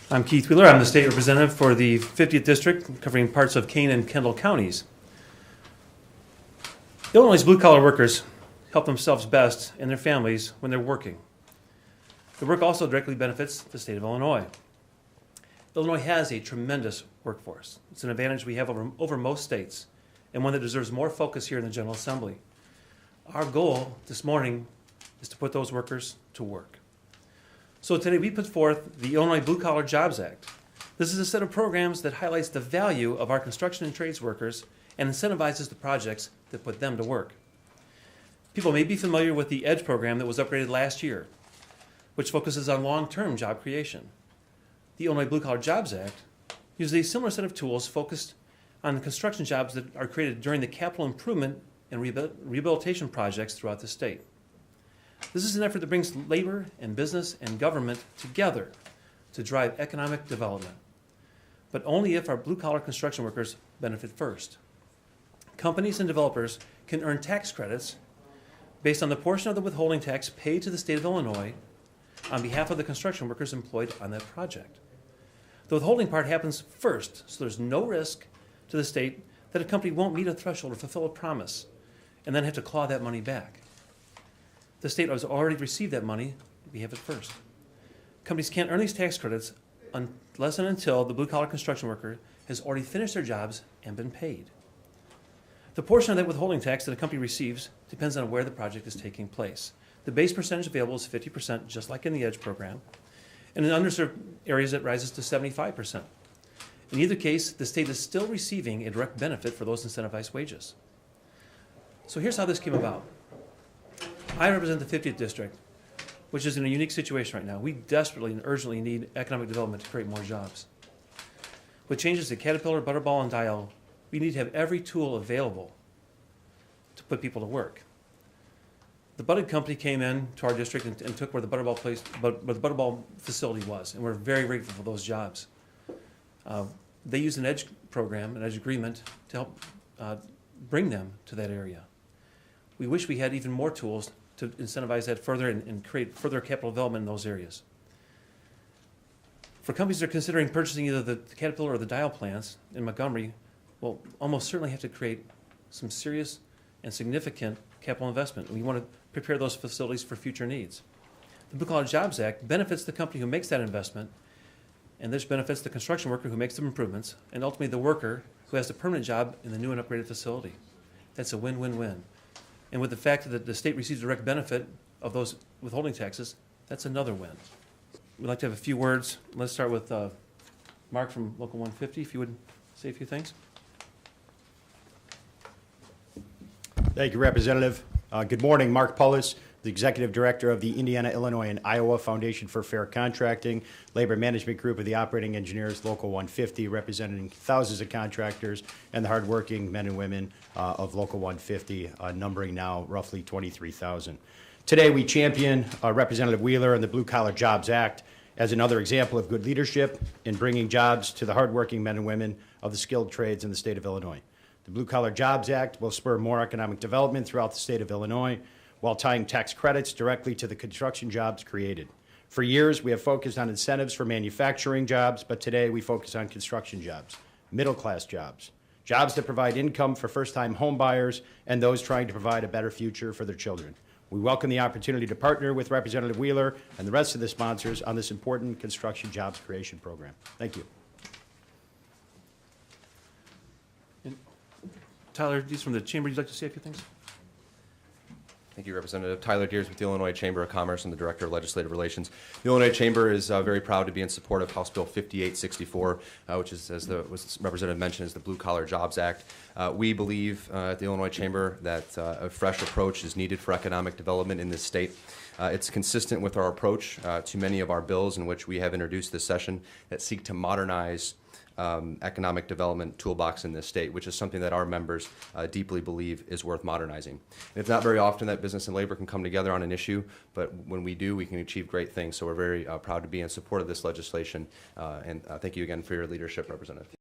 I'm Keith Wheeler. I'm the state representative for the 50th District, covering parts of Kane and Kendall counties. Illinois' blue-collar workers help themselves best and their families when they're working. The work also directly benefits the state of Illinois. Illinois has a tremendous workforce. It's an advantage we have over most states, and one that deserves more focus here in the General Assembly. Our goal this morning is to put those workers to work. So today we put forth the Illinois Blue Collar Jobs Act. This is a set of programs that highlights the value of our construction and trades workers and incentivizes the projects that put them to work. People may be familiar with the EDGE program that was upgraded last year, which focuses on long-term job creation. The Illinois Blue Collar Jobs Act uses a similar set of tools focused on the construction jobs that are created during the capital improvement and rehabilitation projects throughout the state. This is an effort that brings labor and business and government together to drive economic development, but only if our blue-collar construction workers benefit first. Companies and developers can earn tax credits based on the portion of the withholding tax paid to the state of Illinois on behalf of the construction workers employed on that project. The withholding part happens first, so there's no risk to the state that a company won't meet a threshold or fulfill a promise and then have to claw that money back. The state has already received that money, we have it first. Companies can't earn these tax credits unless and until the blue-collar construction worker has already finished their jobs and been paid. The portion of that withholding tax that a company receives depends on where the project is taking place. The base percentage available is 50%, just like in the EDGE program, and in underserved areas it rises to 75%. In either case, the state is still receiving a direct benefit for those incentivized wages. So here's how this came about. I represent the 50th District, which is in a unique situation right now. We desperately and urgently need economic development to create more jobs. With changes to Caterpillar, Butterball, and Dial, we need to have every tool available to put people to work. The Budded Company came in to our district and took where the Butterball facility was, and we're very grateful for those jobs. They used an EDGE program, an EDGE agreement, to help bring them to that area. We wish we had even more tools to incentivize that further and create further capital development in those areas. For companies that are considering purchasing either the Caterpillar or the Dial plants in Montgomery, will almost certainly have to create some serious and significant capital investment. We want to prepare those facilities for future needs. The Blue Collar Jobs Act benefits the company who makes that investment, and this benefits the construction worker who makes the improvements, and ultimately the worker who has a permanent job in the new and upgraded facility. That's a win-win-win. And with the fact that the state receives direct benefit of those withholding taxes, that's another win. We'd like to have a few words. Let's start with Mark from Local 150, if you would say a few things. Thank you, Representative. Good morning. Mark Pullis, the Executive Director of the Indiana, Illinois, and Iowa Foundation for Fair Contracting, Labor Management Group of the Operating Engineers, Local 150, representing thousands of contractors and the hardworking men and women of Local 150, numbering now roughly 23,000. Today, we champion Representative Wheeler and the Blue Collar Jobs Act as another example of good leadership in bringing jobs to the hardworking men and women of the skilled trades in the state of Illinois. The Blue Collar Jobs Act will spur more economic development throughout the state of Illinois while tying tax credits directly to the construction jobs created. For years, we have focused on incentives for manufacturing jobs, but today we focus on construction jobs, middle-class jobs, jobs that provide income for first-time home buyers and those trying to provide a better future for their children. We welcome the opportunity to partner with Representative Wheeler and the rest of the sponsors on this important construction jobs creation program. Thank you. Tyler Dees from the Chamber, you'd like to say a few things? Thank you, Representative. Tyler Deers with the Illinois Chamber of Commerce and the Director of Legislative Relations. The Illinois Chamber is very proud to be in support of House Bill 5864, which is, as the Representative mentioned, is the Blue Collar Jobs Act. We believe at the Illinois Chamber that a fresh approach is needed for economic development in this state. It's consistent with our approach to many of our bills in which we have introduced this session that seek to modernize economic development toolbox in this state, which is something that our members deeply believe is worth modernizing. And it's not very often that business and labor can come together on an issue, but when we do, we can achieve great things. So we're very proud to be in support of this legislation. And thank you again for your leadership, Representative.